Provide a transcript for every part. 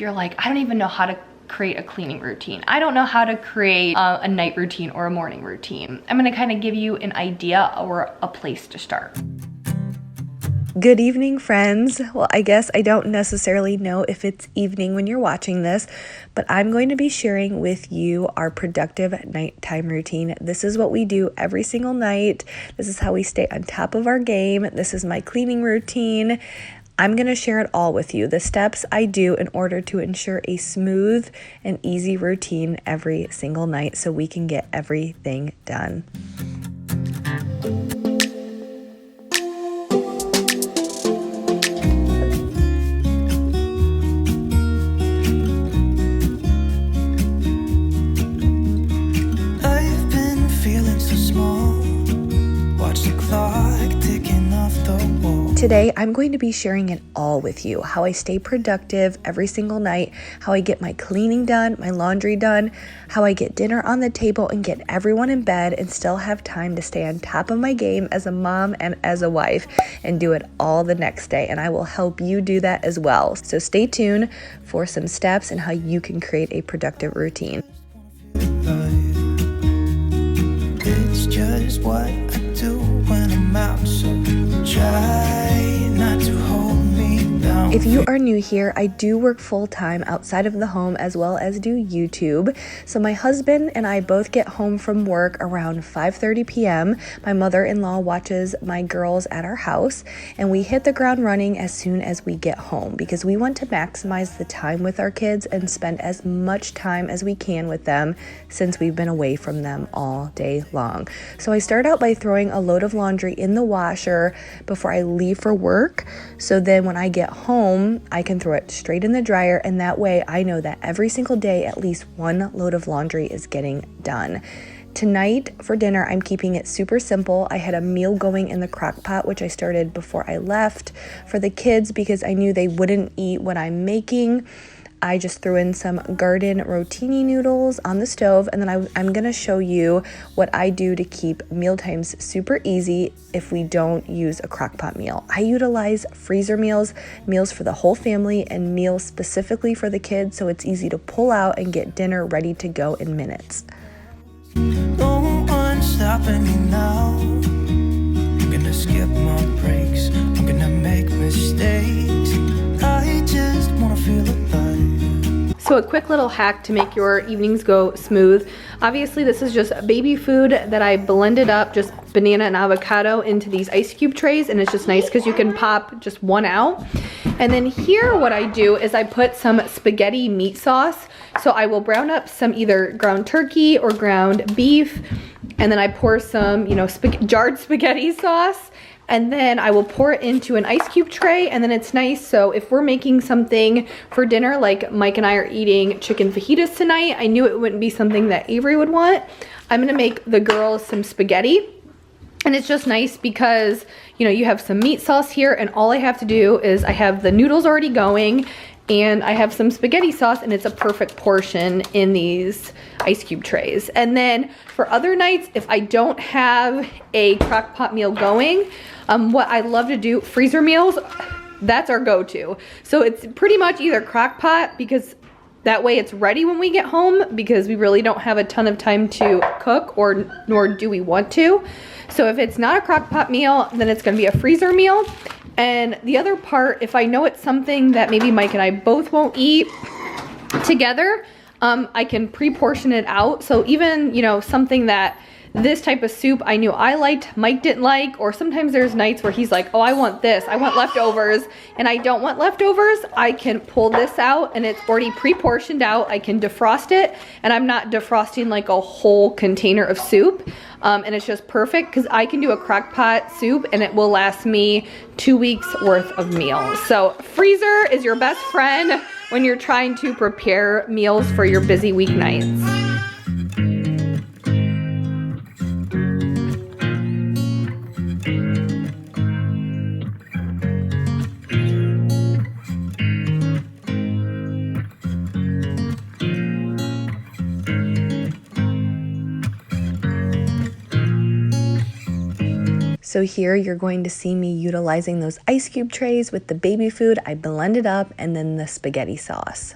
if you're like, I don't even know how to create a cleaning routine. I don't know how to create a night routine or a morning routine. I'm gonna kind of give you an idea or a place to start. Good evening, friends. Well, I guess I don't necessarily know if it's evening when you're watching this, but I'm going to be sharing with you our productive nighttime routine. This is what we do every single night. This is how we stay on top of our game. This is my cleaning routine. I'm going to share it all with you, the steps I do in order to ensure a smooth and easy routine every single night so we can get everything done. Today, I'm going to be sharing it all with you, how I stay productive every single night, how I get my cleaning done, my laundry done, how I get dinner on the table and get everyone in bed and still have time to stay on top of my game as a mom and as a wife and do it all the next day. And I will help you do that as well. So stay tuned for some steps and how you can create a productive routine. It's just what I do when I'm out, so try not to hold me down. If you are new here, I do work full-time outside of the home as well as do YouTube. So my husband and I both get home from work around 5:30 p.m. My mother-in-law watches my girls at our house, and we hit the ground running as soon as we get home because we want to maximize the time with our kids and spend as much time as we can with them since we've been away from them all day long. So I start out by throwing a load of laundry in the washer before I leave for work. So then when I get home, I can throw it straight in the dryer, and that way I know that every single day at least one load of laundry is getting done. Tonight for dinner, I'm keeping it super simple. I had a meal going in the crock pot, which I started before I left for the kids because I knew they wouldn't eat what I'm making. I just threw in some garden rotini noodles on the stove, and then I'm going to show you what I do to keep meal times super easy if we don't use a crock pot meal. I utilize freezer meals for the whole family, and meals specifically for the kids, so it's easy to pull out and get dinner ready to go in minutes. No one's stopping me now. I'm gonna skip my breaks. I'm gonna make mistakes. I just wanna feel alive. So a quick little hack to make your evenings go smooth. Obviously this is just baby food that I blended up, just banana and avocado into these ice cube trays, and it's just nice because you can pop just one out. And then here what I do is I put some spaghetti meat sauce. So I will brown up some either ground turkey or ground beef, and then I pour some, jarred spaghetti sauce. And then I will pour it into an ice cube tray, and then it's nice. So if we're making something for dinner, like Mike and I are eating chicken fajitas tonight, I knew it wouldn't be something that Avery would want. I'm gonna make the girls some spaghetti. And it's just nice because, you have some meat sauce here, and all I have to do is I have the noodles already going, and I have some spaghetti sauce, and it's a perfect portion in these ice cube trays. And then for other nights, if I don't have a crock pot meal going, what I love to do, freezer meals, that's our go-to. So it's pretty much either crock pot, because that way it's ready when we get home, because we really don't have a ton of time to cook, nor do we want to. So if it's not a crock pot meal, then it's gonna be a freezer meal. And the other part, if I know it's something that maybe Mike and I both won't eat together, I can pre-portion it out. So even, something that this type of soup I knew I liked, Mike didn't like, or sometimes there's nights where he's like, oh, I want this, I want leftovers, and I don't want leftovers, I can pull this out and it's already pre-portioned out. I can defrost it, and I'm not defrosting like a whole container of soup. And it's just perfect because I can do a crock pot soup and it will last me 2 weeks worth of meals. So freezer is your best friend when you're trying to prepare meals for your busy weeknights. So here you're going to see me utilizing those ice cube trays with the baby food I blended up and then the spaghetti sauce.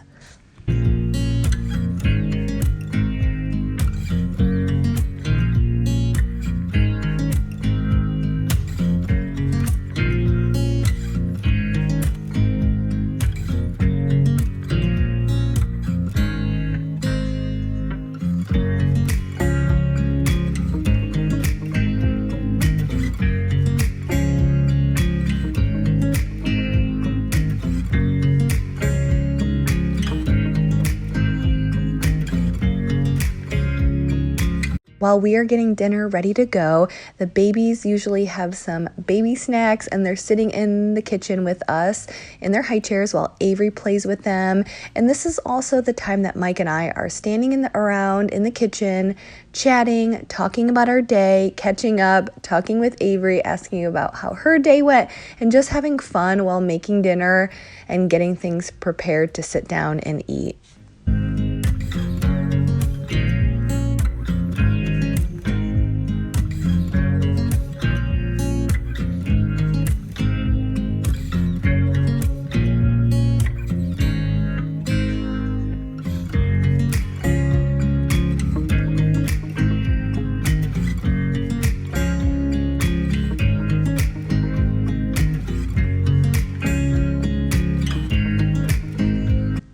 While we are getting dinner ready to go, the babies usually have some baby snacks and they're sitting in the kitchen with us in their high chairs while Avery plays with them. And this is also the time that Mike and I are standing around in the kitchen, chatting, talking about our day, catching up, talking with Avery, asking about how her day went, and just having fun while making dinner and getting things prepared to sit down and eat.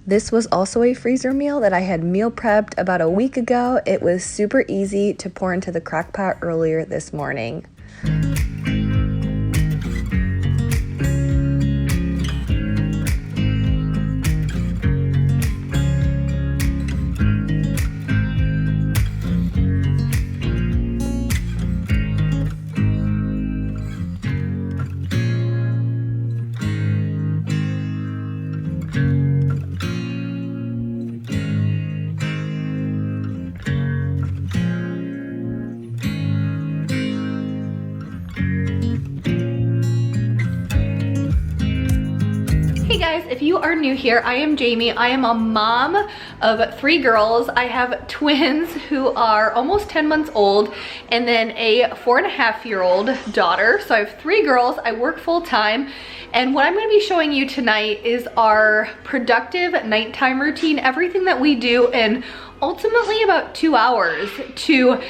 This was also a freezer meal that I had meal prepped about a week ago. It was super easy to pour into the crock pot earlier this morning. Hey guys, if you are new here, I am Jamie. I am a mom of 3 girls. I have twins who are almost 10 months old and then a 4.5-year-old daughter. So I have 3 girls. I work full time. And what I'm going to be showing you tonight is our productive nighttime routine, everything that we do in ultimately about 2 hours to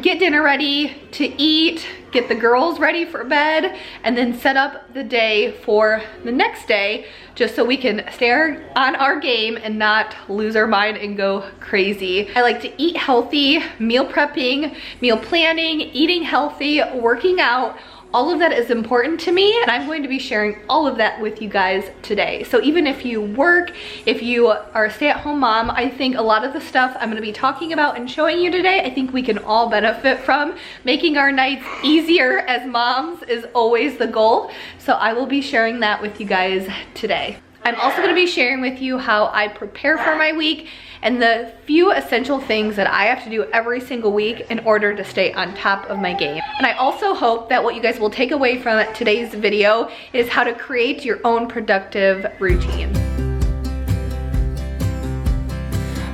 get dinner ready, to eat, get the girls ready for bed, and then set up the day for the next day just so we can stay on our game and not lose our mind and go crazy. I like to eat healthy, meal prepping, meal planning, eating healthy, working out. All of that is important to me, and I'm going to be sharing all of that with you guys today. So even if you work, if you are a stay-at-home mom, I think a lot of the stuff I'm going to be talking about and showing you today, I think we can all benefit from. Making our nights easier as moms is always the goal. So I will be sharing that with you guys today. I'm also going to be sharing with you how I prepare for my week and the few essential things that I have to do every single week in order to stay on top of my game. And I also hope that what you guys will take away from today's video is how to create your own productive routine.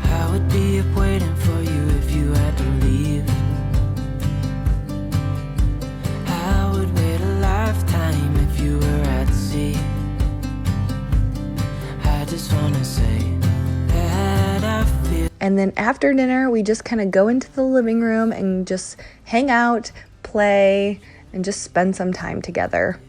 I would be up waiting for you if you had to leave. I would wait a lifetime if you were at sea. I just wanna say that I feel. And then after dinner, we just kind of go into the living room and just hang out, play, and just spend some time together.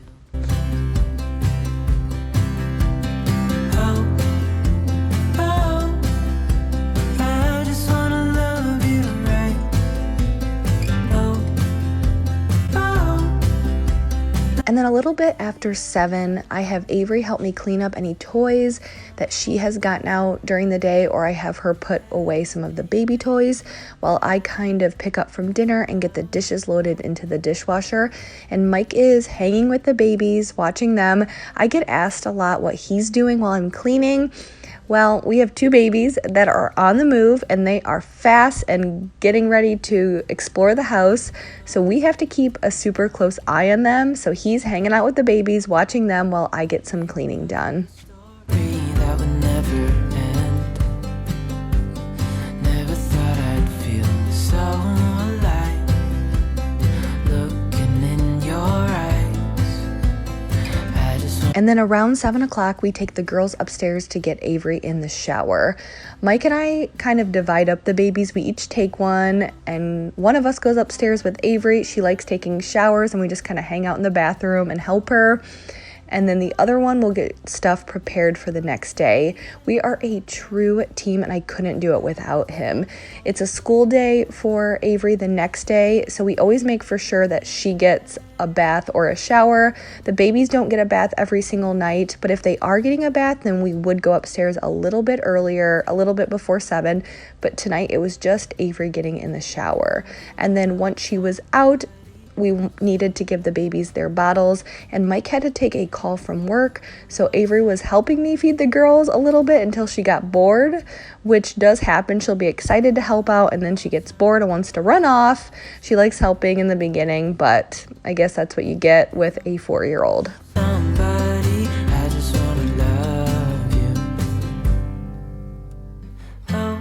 And then a little bit after 7, I have Avery help me clean up any toys that she has gotten out during the day, or I have her put away some of the baby toys while I kind of pick up from dinner and get the dishes loaded into the dishwasher. And Mike is hanging with the babies, watching them. I get asked a lot what he's doing while I'm cleaning. Well, we have 2 babies that are on the move and they are fast and getting ready to explore the house. So we have to keep a super close eye on them. So he's hanging out with the babies, watching them while I get some cleaning done. That would never end. Never thought I'd feel so alive. Looking in your eyes. I just want. And then around 7 o'clock, we take the girls upstairs to get Avery in the shower. Mike and I kind of divide up the babies. We each take one, and one of us goes upstairs with Avery. She likes taking showers, and we just kind of hang out in the bathroom and help her. and then the other one will get stuff prepared for the next day. We are a true team, and I couldn't do it without him. It's a school day for Avery the next day, so we always make for sure that she gets a bath or a shower. The babies don't get a bath every single night, but if they are getting a bath, then we would go upstairs a little bit earlier, a little bit before 7, but tonight it was just Avery getting in the shower. And then once she was out, we needed to give the babies their bottles, and Mike had to take a call from work, so Avery was helping me feed the girls a little bit until she got bored, which does happen. She'll be excited to help out, and then she gets bored and wants to run off. She likes helping in the beginning, but I guess that's what you get with a 4-year-old. Somebody, I just wanna love you. Oh.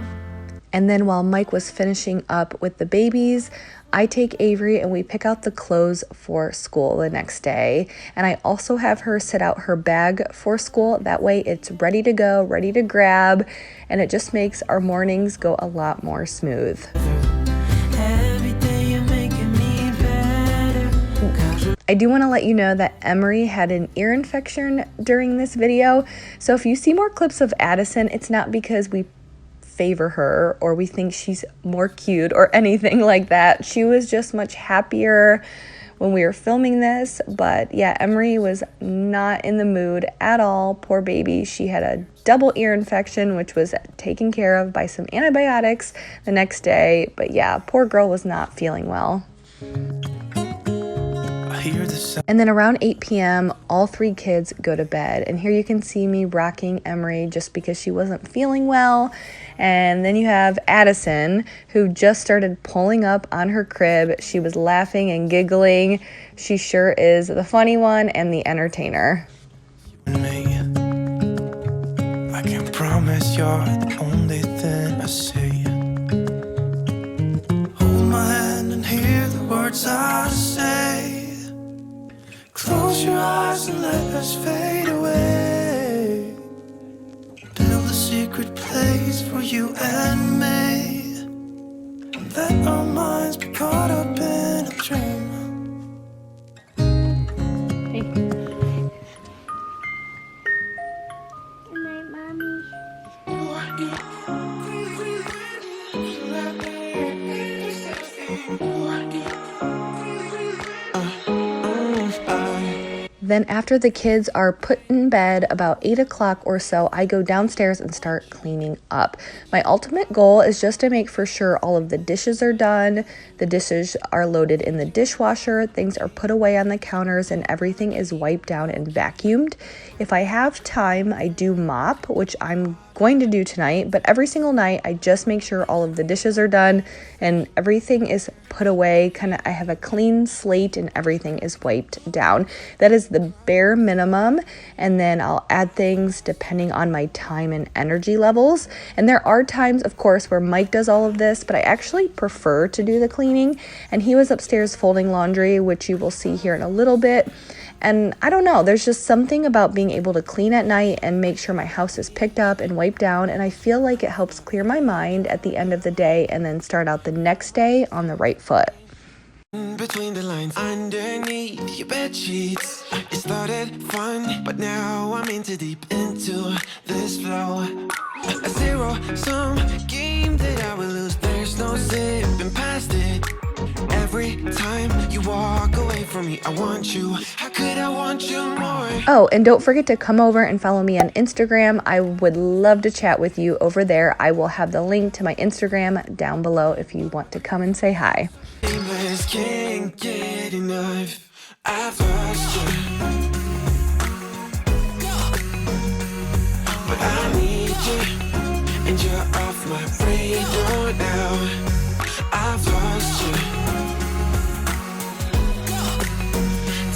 And then while Mike was finishing up with the babies, I take Avery and we pick out the clothes for school the next day. And I also have her sit out her bag for school. That way it's ready to go, ready to grab, and it just makes our mornings go a lot more smooth. Every day you're making me better. I do want to let you know that Emery had an ear infection during this video. So if you see more clips of Addison, it's not because we favor her or we think she's more cute or anything like that. She was just much happier when we were filming this. But yeah, Emery was not in the mood at all. Poor baby. She had a double ear infection, which was taken care of by some antibiotics the next day. But yeah, poor girl was not feeling well. And then around 8 p.m., all 3 kids go to bed. And here you can see me rocking Emery just because she wasn't feeling well. And then you have Addison, who just started pulling up on her crib. She was laughing and giggling. She sure is the funny one and the entertainer. I can promise you're the only thing I see. Hold my hand and hear the words I say. Close your eyes and let us fade away. Build a secret place for you and me. Let our minds be caught up in a dream. Hey. Good night, Mommy. Then after the kids are put in bed about 8 o'clock or so, I go downstairs and start cleaning up. My ultimate goal is just to make for sure all of the dishes are done, the dishes are loaded in the dishwasher, things are put away on the counters, and everything is wiped down and vacuumed. If I have time, I do mop, which I'm going to do tonight, but every single night I just make sure all of the dishes are done and everything is put away. I have a clean slate and everything is wiped down. That is the bare minimum, and then I'll add things depending on my time and energy levels. And there are times, of course, where Mike does all of this, but I actually prefer to do the cleaning, and he was upstairs folding laundry, which you will see here in a little bit. And I don't know, there's just something about being able to clean at night and make sure my house is picked up and wiped down, and I feel like it helps clear my mind at the end of the day and then start out the next day on the right foot. Between the lines, underneath your bed sheets, it started fun, but now I'm in too deep into this flow. A zero-sum game that I will lose. There's no zipping past it. Every time you walk away from me, I want you. How could I want you more? Oh, and don't forget to come over and follow me on Instagram. I would love to chat with you over there. I will have the link to my Instagram down below if you want to come and say hi. Aimless, can't get enough. I've lost you, but I need you, and you're off my radar now. I've lost you,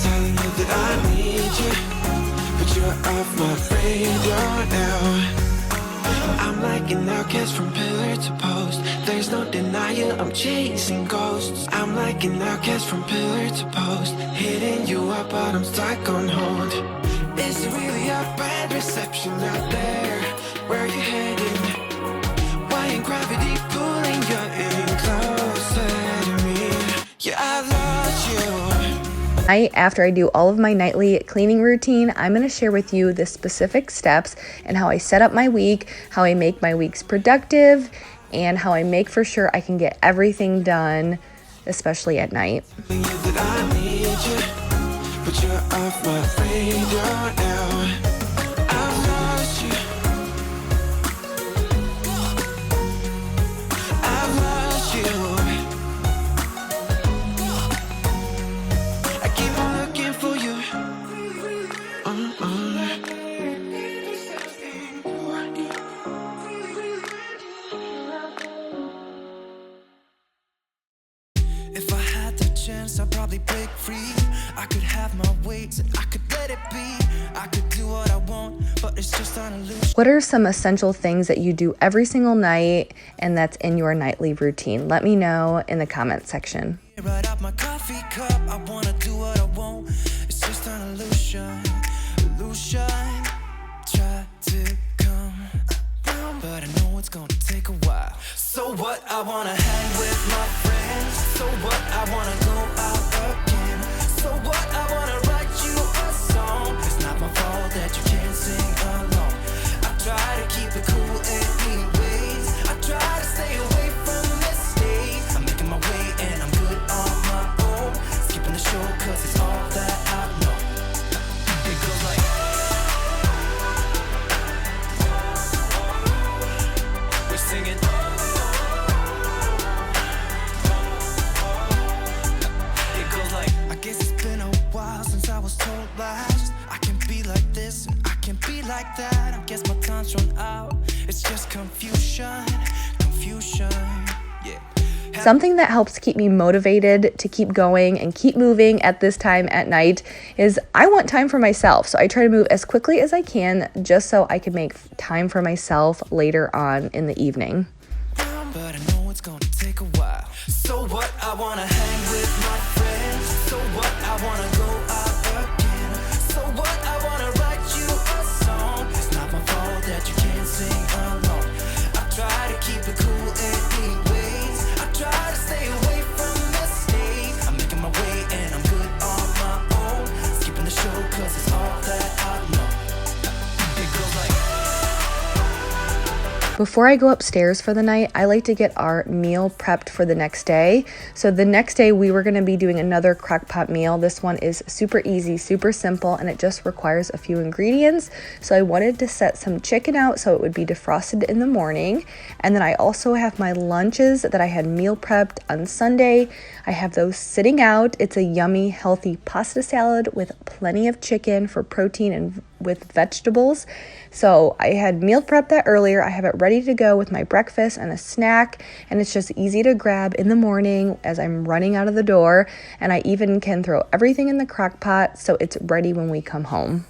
telling you that I need you, but you're off my radar now. I'm like an outcast from pillar to post. There's no denial, I'm chasing ghosts. I'm like an outcast from pillar to post, hitting you up, but I'm stuck on hold. Is it really a bad reception out there? Where are you heading? Why ain't gravity pulling you in closer to me? Yeah, I lost you. After I do all of my nightly cleaning routine, I'm going to share with you the specific steps and how I set up my week, how I make my weeks productive, and how I make for sure I can get everything done, especially at night. But you're off my radar now. I've lost you. I've lost you. I keep on looking for you. If I had the chance, I'd probably break free. I could have my weights and I could let it be. I could do what I want, but it's just an illusion. What are some essential things that you do every single night and that's in your nightly routine? Let me know in the comment section. Right out my coffee cup, I wanna do what I want. It's just an illusion. Try to come down, but I know it's gonna take a while. So what? I wanna hang with my friends. So what? I wanna go out again. So what? I wanna write you a song. It's not my fault that you can't sing along. I try to keep it cool anyways. I try to stay away from mistakes. I'm making my way and I'm good on my own. Skipping the show cause it's all that I know. It goes like we're singing. It goes like, I guess it's been a while since I was told last. I can be like this and I can be like that. I guess my time's run out. It's just confusion, yeah. Something that helps keep me motivated to keep going and keep moving at this time at night is I want time for myself. So I try to move as quickly as I can just so I can make time for myself later on in the evening. But I know it's gonna take a while. So what? I wanna hang with my friends. So what? I wanna go out again. So what? I wanna write you a song. It's not my fault that you can't sing along. I try to keep it cool anyways. I try to stay away from mistakes. I'm making my way and I'm good on my own. Skipping the show cause it's all that I know. It goes like, Before I go upstairs for the night, I like to get our meal prepped for the next day. So the next day we were going to be doing another crock pot meal. This one is super easy, super simple, and it just requires a few ingredients. So I wanted to set some chicken out so it would be defrosted in the morning. And then I also have my lunches that I had meal prepped on Sunday. I have those sitting out. It's a yummy, healthy pasta salad with plenty of chicken for protein and with vegetables. So I had meal prepped that earlier. I have it ready to go with my breakfast and a snack, and it's just easy to grab in the morning as I'm running out of the door. And I even can throw everything in the crock pot so it's ready when we come home.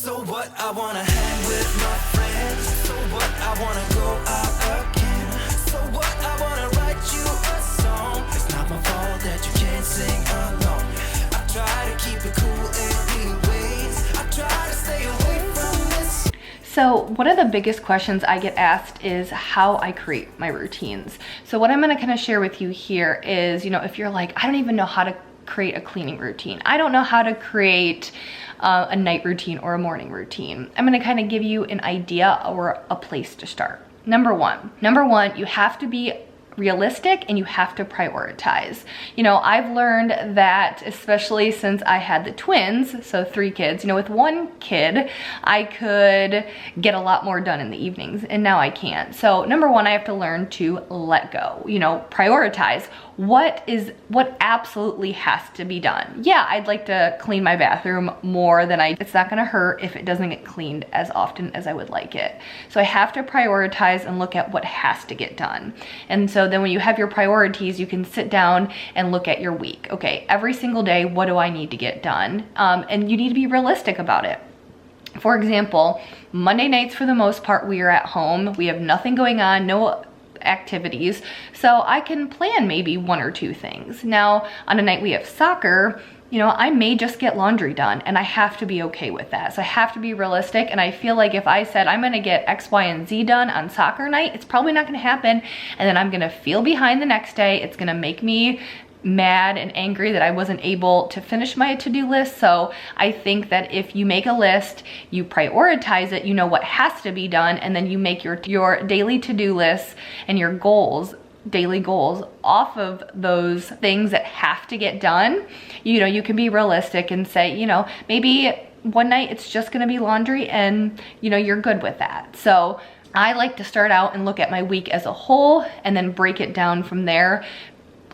so what? I wanna hang with my friends. So what? I wanna go out again. So what? I wanna write you a song. It's not my fault that you can't sing along. I try to keep it cool anyways. I try to stay away from this. So one of the biggest questions I get asked is how I create my routines. So what I'm gonna kind of share with you here is, if you're like, I don't even know how to create a cleaning routine. I don't know how to create a night routine or a morning routine. I'm gonna kind of give you an idea or a place to start. Number one, you have to be realistic and you have to prioritize. I've learned that, especially since I had the twins, so 3 kids, with 1 kid, I could get a lot more done in the evenings, and now I can't. So number one, I have to learn to let go, prioritize. What absolutely has to be done? Yeah, I'd like to clean my bathroom more than it's not gonna hurt if it doesn't get cleaned as often as I would like it. So I have to prioritize and look at what has to get done. And so then when you have your priorities, you can sit down and look at your week. Okay, every single day, what do I need to get done? And you need to be realistic about it. For example, Monday nights for the most part, we are at home. We have nothing going on, no activities, so I can plan maybe 1 or 2 things. Now, on a night we have soccer, I may just get laundry done, and I have to be okay with that. So I have to be realistic, and I feel like if I said I'm gonna get X, Y, and Z done on soccer night, it's probably not gonna happen, and then I'm gonna feel behind the next day. It's gonna make me mad and angry that I wasn't able to finish my to-do list. So I think that if you make a list, you prioritize it, you know what has to be done, and then you make your daily to-do lists and your goals, daily goals off of those things that have to get done. You know, you can be realistic and say, you know, maybe one night it's just gonna be laundry and, you know, you're good with that. So I like to start out and look at my week as a whole and then break it down from there,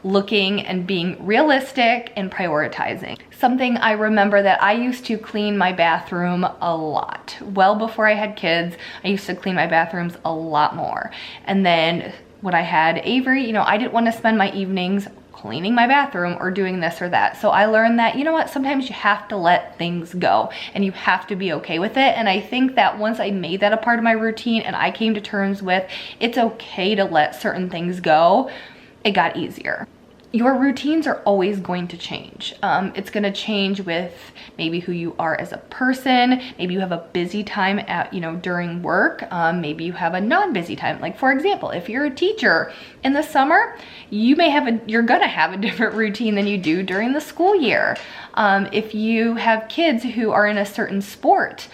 looking and being realistic and prioritizing. Something I remember that I used to clean my bathroom a lot. Well before I had kids, I used to clean my bathrooms a lot more. And then when I had Avery, you know, I didn't want to spend my evenings cleaning my bathroom or doing this or that. So I learned that, you know what, sometimes you have to let things go and you have to be okay with it. And I think that once I made that a part of my routine and I came to terms with it's okay to let certain things go, it got easier. Your routines are always going to change. It's gonna change with maybe who you are as a person. Maybe you have a busy time at, you know, during work. Maybe you have a non-busy time. Like for example, if you're a teacher in the summer, you're gonna have a different routine than you do during the school year. If you have kids who are in a certain sport,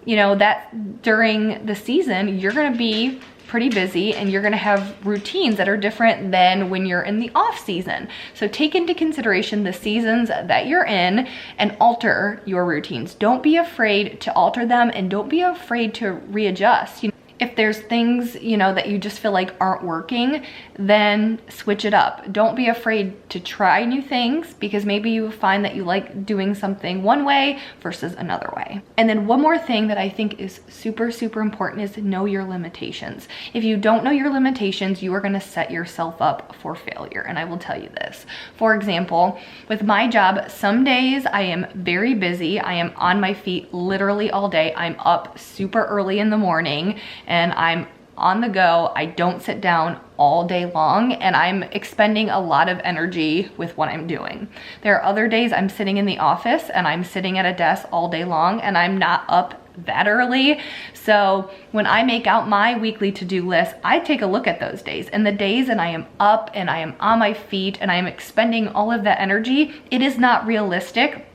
you know, that during the season, you're gonna be pretty busy and you're gonna have routines that are different than when you're in the off season. So take into consideration the seasons that you're in and alter your routines. Don't be afraid to alter them and don't be afraid to readjust. You know, if there's things, you know, that you just feel like aren't working, then switch it up. Don't be afraid to try new things because maybe you find that you like doing something one way versus another way. And then one more thing that I think is super, super important is to know your limitations. If you don't know your limitations, you are gonna set yourself up for failure. And I will tell you this. For example, with my job, some days I am very busy. I am on my feet literally all day. I'm up super early in the morning and I'm on the go. I don't sit down all day long and I'm expending a lot of energy with what I'm doing. There are other days I'm sitting in the office and I'm sitting at a desk all day long and I'm not up that early. So when I make out my weekly to-do list, I take a look at those days, and the days that I am up and I am on my feet and I am expending all of that energy, it is not realistic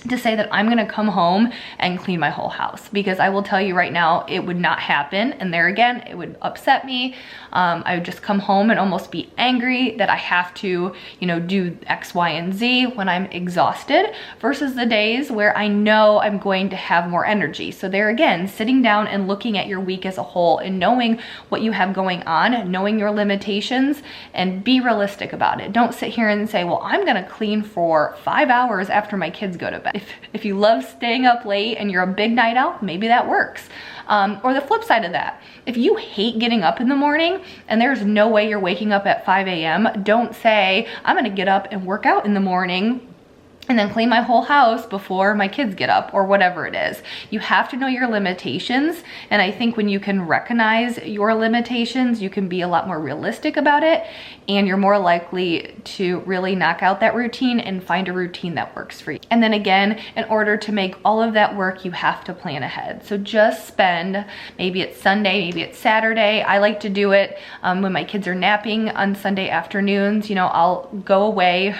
to say that I'm gonna come home and clean my whole house, because I will tell you right now, it would not happen. And there again, it would upset me. I would just come home and almost be angry that I have to, you know, do X, Y, and Z when I'm exhausted versus the days where I know I'm going to have more energy. So there again, sitting down and looking at your week as a whole and knowing what you have going on, knowing your limitations, and be realistic about it. Don't sit here and say, well, I'm gonna clean for 5 hours after my kids go to bed. If you love staying up late and you're a big night out, maybe that works. Or the flip side of that, if you hate getting up in the morning and there's no way you're waking up at 5 a.m., don't say, I'm gonna get up and work out in the morning and then clean my whole house before my kids get up, or whatever it is. You have to know your limitations, and I think when you can recognize your limitations, you can be a lot more realistic about it, and you're more likely to really knock out that routine and find a routine that works for you. And then again, in order to make all of that work, you have to plan ahead. So just spend, maybe it's Sunday, maybe it's Saturday. I like to do it when my kids are napping on Sunday afternoons. You know, I'll go away.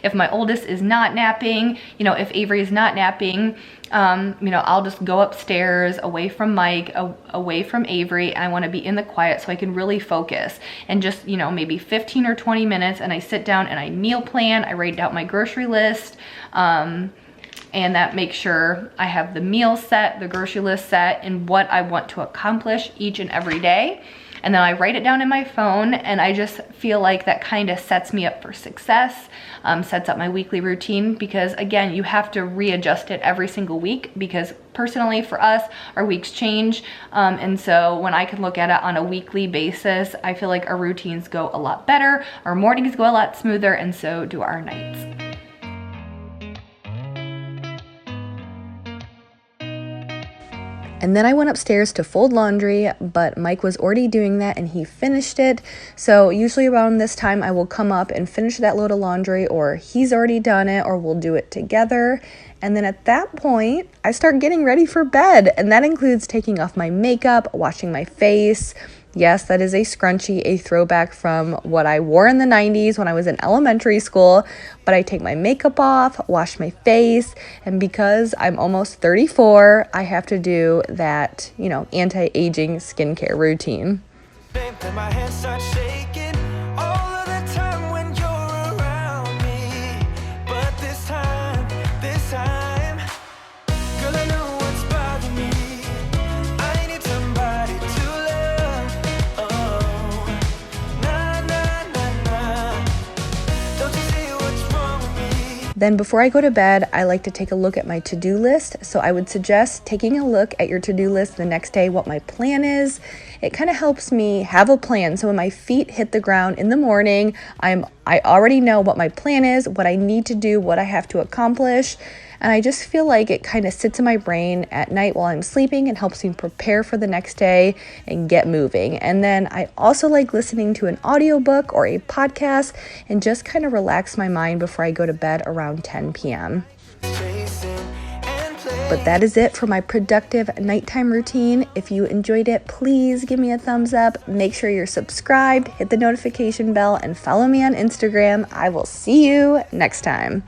If my oldest is not napping, you know, if Avery is not napping, you know, I'll just go upstairs away from Mike, away from Avery. I want to be in the quiet so I can really focus, and just, you know, maybe 15 or 20 minutes, and I sit down and I meal plan. I write out my grocery list, and that makes sure I have the meal set, the grocery list set, and what I want to accomplish each and every day. And then I write it down in my phone, and I just feel like that kind of sets me up for success, sets up my weekly routine, because again, you have to readjust it every single week, because personally for us, our weeks change. And so when I can look at it on a weekly basis, I feel like our routines go a lot better, our mornings go a lot smoother, and so do our nights. And then I went upstairs to fold laundry, but Mike was already doing that and he finished it. So usually around this time I will come up and finish that load of laundry, or he's already done it, or we'll do it together. And then at that point, I start getting ready for bed. And that includes taking off my makeup, washing my face, Yes, that is a scrunchie, a throwback from what I wore in the 90s when I was in elementary school. But I take my makeup off, wash my face, and because I'm almost 34, I have to do that, anti-aging skincare routine. My hands start shaking all of the time when you're around me. But this time, girl, I know what's bothering me. I need somebody to love. Oh, nah, nah, nah, nah. Don't you see what's wrong with me? Then before I go to bed, I like to take a look at my to-do list. So I would suggest taking a look at your to-do list the next day, what my plan is. It kind of helps me have a plan. So when my feet hit the ground in the morning, I already know what my plan is, what I need to do, what I have to accomplish. And I just feel like it kind of sits in my brain at night while I'm sleeping and helps me prepare for the next day and get moving. And then I also like listening to an audiobook or a podcast and just kind of relax my mind before I go to bed around 10 p.m. But that is it for my productive nighttime routine. If you enjoyed it, please give me a thumbs up. Make sure you're subscribed, hit the notification bell, and follow me on Instagram. I will see you next time.